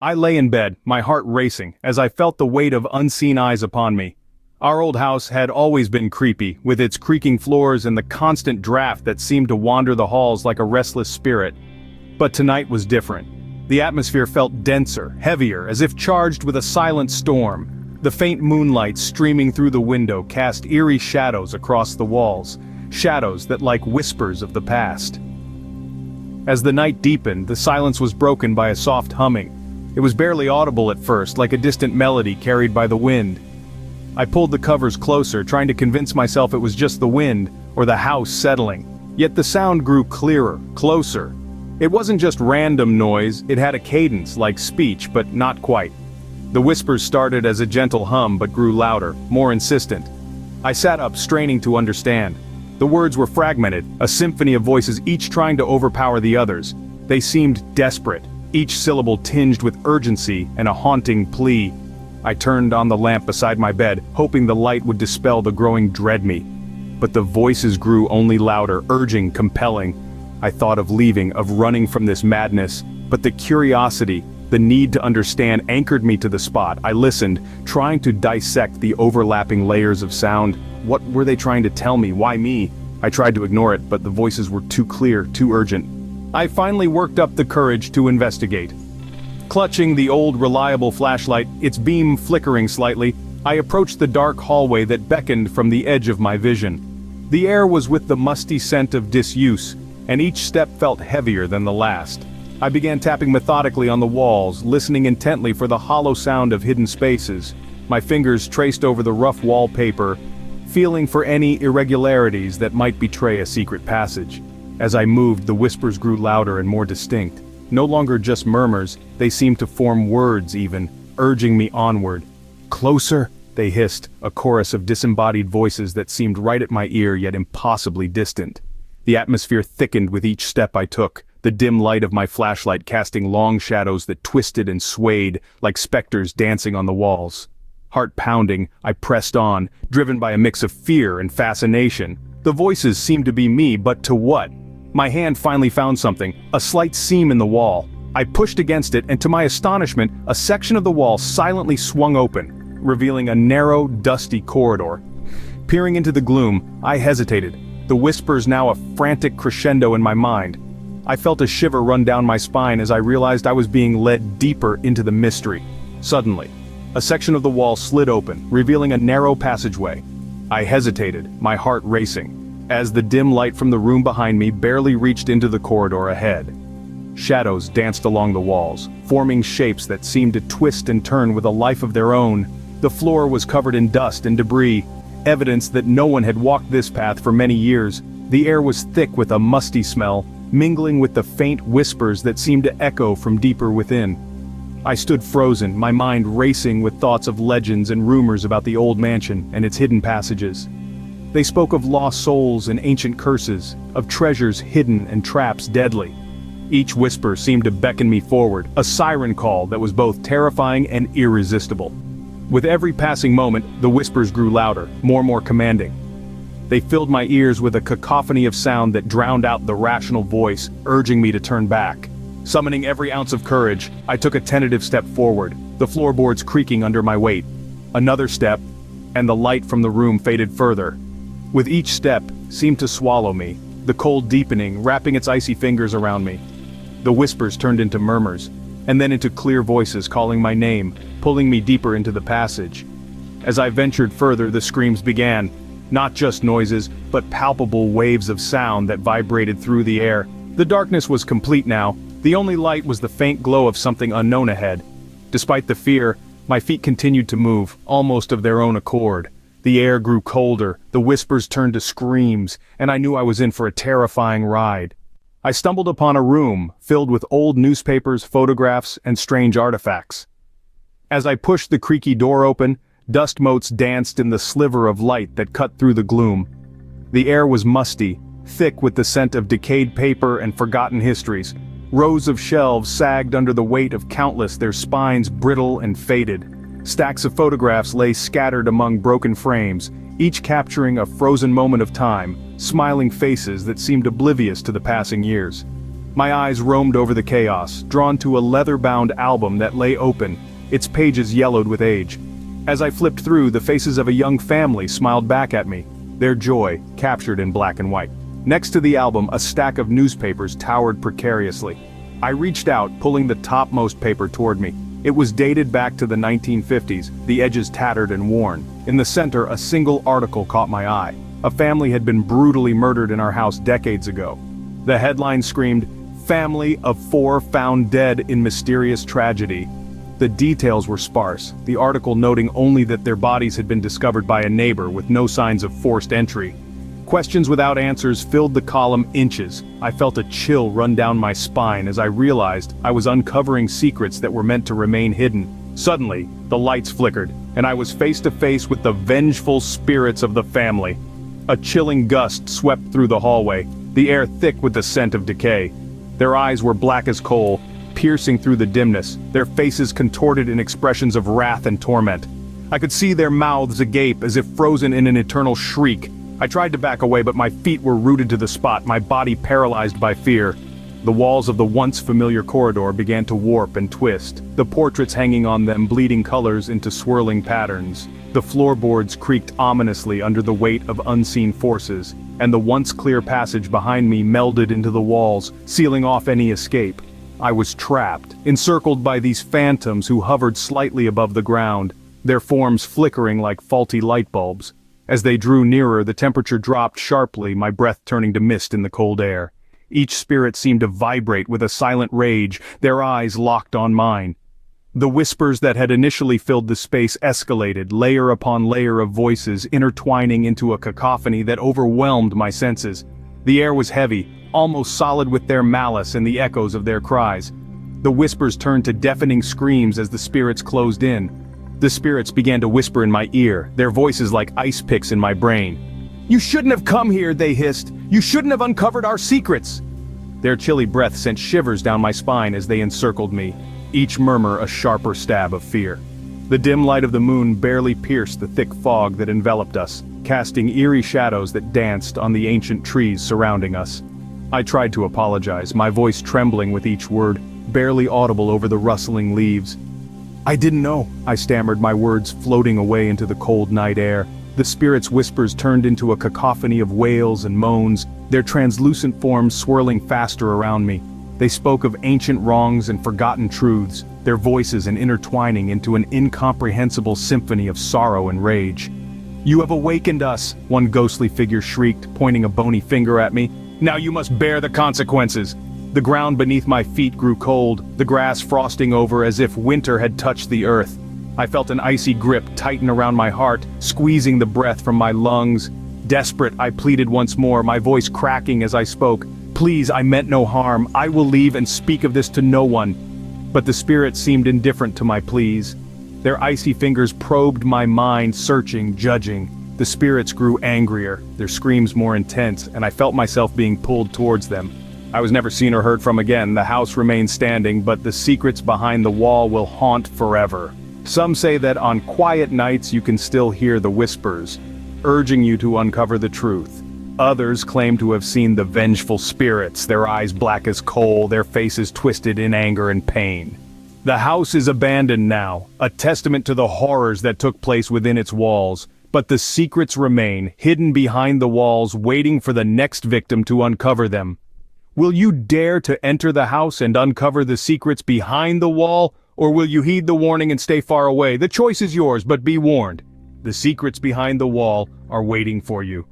I lay in bed, my heart racing, as I felt the weight of unseen eyes upon me. Our old house had always been creepy, with its creaking floors and the constant draft that seemed to wander the halls like a restless spirit. But tonight was different. The atmosphere felt denser, heavier, as if charged with a silent storm. The faint moonlight streaming through the window cast eerie shadows across the walls, shadows that like whispers of the past. As the night deepened, the silence was broken by a soft humming. It was barely audible at first, like a distant melody carried by the wind. I pulled the covers closer, trying to convince myself it was just the wind, or the house settling. Yet the sound grew clearer, closer. It wasn't just random noise, it had a cadence, like speech, but not quite. The whispers started as a gentle hum but grew louder, more insistent. I sat up, straining to understand. The words were fragmented, a symphony of voices each trying to overpower the others. They seemed desperate, each syllable tinged with urgency and a haunting plea. I turned on the lamp beside my bed, hoping the light would dispel the growing dread me. But the voices grew only louder, urging, compelling. I thought of leaving, of running from this madness, but the curiosity, the need to understand anchored me to the spot. I listened, trying to dissect the overlapping layers of sound. What were they trying to tell me? Why me? I tried to ignore it, but the voices were too clear, too urgent. I finally worked up the courage to investigate. Clutching the old reliable flashlight, its beam flickering slightly, I approached the dark hallway that beckoned from the edge of my vision. The air was with the musty scent of disuse, and each step felt heavier than the last. I began tapping methodically on the walls, listening intently for the hollow sound of hidden spaces. My fingers traced over the rough wallpaper, feeling for any irregularities that might betray a secret passage. As I moved, the whispers grew louder and more distinct. No longer just murmurs, they seemed to form words even, urging me onward. Closer, they hissed, a chorus of disembodied voices that seemed right at my ear yet impossibly distant. The atmosphere thickened with each step I took, the dim light of my flashlight casting long shadows that twisted and swayed like specters dancing on the walls. Heart pounding, I pressed on, driven by a mix of fear and fascination. The voices seemed to be me, but to what? My hand finally found something, a slight seam in the wall. I pushed against it, and to my astonishment, a section of the wall silently swung open, revealing a narrow, dusty corridor. Peering into the gloom, I hesitated, the whispers now a frantic crescendo in my mind. I felt a shiver run down my spine as I realized I was being led deeper into the mystery. Suddenly, a section of the wall slid open, revealing a narrow passageway. I hesitated, my heart racing, as the dim light from the room behind me barely reached into the corridor ahead. Shadows danced along the walls, forming shapes that seemed to twist and turn with a life of their own. The floor was covered in dust and debris, evidence that no one had walked this path for many years. The air was thick with a musty smell, mingling with the faint whispers that seemed to echo from deeper within. I stood frozen, my mind racing with thoughts of legends and rumors about the old mansion and its hidden passages. They spoke of lost souls and ancient curses, of treasures hidden and traps deadly. Each whisper seemed to beckon me forward, a siren call that was both terrifying and irresistible. With every passing moment, the whispers grew louder, more commanding. They filled my ears with a cacophony of sound that drowned out the rational voice, urging me to turn back. Summoning every ounce of courage, I took a tentative step forward, the floorboards creaking under my weight. Another step, and the light from the room faded further. With each step, seemed to swallow me, the cold deepening, wrapping its icy fingers around me. The whispers turned into murmurs, and then into clear voices calling my name, pulling me deeper into the passage. As I ventured further, the screams began, not just noises, but palpable waves of sound that vibrated through the air. The darkness was complete now. The only light was the faint glow of something unknown ahead. Despite the fear, my feet continued to move, almost of their own accord. The air grew colder, the whispers turned to screams, and I knew I was in for a terrifying ride. I stumbled upon a room filled with old newspapers, photographs, and strange artifacts. As I pushed the creaky door open, dust motes danced in the sliver of light that cut through the gloom. The air was musty, thick with the scent of decayed paper and forgotten histories. Rows of shelves sagged under the weight of countless, their spines brittle and faded. Stacks of photographs lay scattered among broken frames, each capturing a frozen moment of time, smiling faces that seemed oblivious to the passing years. My eyes roamed over the chaos, drawn to a leather-bound album that lay open, its pages yellowed with age. As I flipped through, the faces of a young family smiled back at me, their joy captured in black and white. Next to the album, a stack of newspapers towered precariously. I reached out, pulling the topmost paper toward me. It was dated back to the 1950s, the edges tattered and worn. In the center, a single article caught my eye. A family had been brutally murdered in our house decades ago. The headline screamed, "Family of 4 found dead in mysterious tragedy." The details were sparse, the article noting only that their bodies had been discovered by a neighbor with no signs of forced entry. Questions without answers filled the column inches. I felt a chill run down my spine as I realized I was uncovering secrets that were meant to remain hidden. Suddenly, the lights flickered, and I was face to face with the vengeful spirits of the family. A chilling gust swept through the hallway, the air thick with the scent of decay. Their eyes were black as coal, piercing through the dimness, their faces contorted in expressions of wrath and torment. I could see their mouths agape as if frozen in an eternal shriek. I tried to back away, but my feet were rooted to the spot, my body paralyzed by fear. The walls of the once familiar corridor began to warp and twist, the portraits hanging on them bleeding colors into swirling patterns. The floorboards creaked ominously under the weight of unseen forces, and the once clear passage behind me melded into the walls, sealing off any escape. I was trapped, encircled by these phantoms who hovered slightly above the ground, their forms flickering like faulty light bulbs. As they drew nearer, the temperature dropped sharply, my breath turning to mist in the cold air. Each spirit seemed to vibrate with a silent rage, their eyes locked on mine. The whispers that had initially filled the space escalated, layer upon layer of voices intertwining into a cacophony that overwhelmed my senses. The air was heavy, almost solid with their malice and the echoes of their cries. The whispers turned to deafening screams as the spirits closed in. The spirits began to whisper in my ear, their voices like ice picks in my brain. "You shouldn't have come here," they hissed. "You shouldn't have uncovered our secrets." Their chilly breath sent shivers down my spine as they encircled me, each murmur a sharper stab of fear. The dim light of the moon barely pierced the thick fog that enveloped us, casting eerie shadows that danced on the ancient trees surrounding us. I tried to apologize, my voice trembling with each word, barely audible over the rustling leaves. "I didn't know," I stammered, my words floating away into the cold night air. The spirits' whispers turned into a cacophony of wails and moans, their translucent forms swirling faster around me. They spoke of ancient wrongs and forgotten truths, their voices intertwining into an incomprehensible symphony of sorrow and rage. "You have awakened us," one ghostly figure shrieked, pointing a bony finger at me. "Now you must bear the consequences." The ground beneath my feet grew cold, the grass frosting over as if winter had touched the earth. I felt an icy grip tighten around my heart, squeezing the breath from my lungs. Desperate, I pleaded once more, my voice cracking as I spoke. "Please, I meant no harm. I will leave and speak of this to no one." But the spirits seemed indifferent to my pleas. Their icy fingers probed my mind, searching, judging. The spirits grew angrier, their screams more intense, and I felt myself being pulled towards them. I was never seen or heard from again. The house remained standing, but the secrets behind the wall will haunt forever. Some say that on quiet nights you can still hear the whispers, urging you to uncover the truth. Others claim to have seen the vengeful spirits, their eyes black as coal, their faces twisted in anger and pain. The house is abandoned now, a testament to the horrors that took place within its walls, but the secrets remain, hidden behind the walls, waiting for the next victim to uncover them. Will you dare to enter the house and uncover the secrets behind the wall, or will you heed the warning and stay far away? The choice is yours, but be warned. The secrets behind the wall are waiting for you.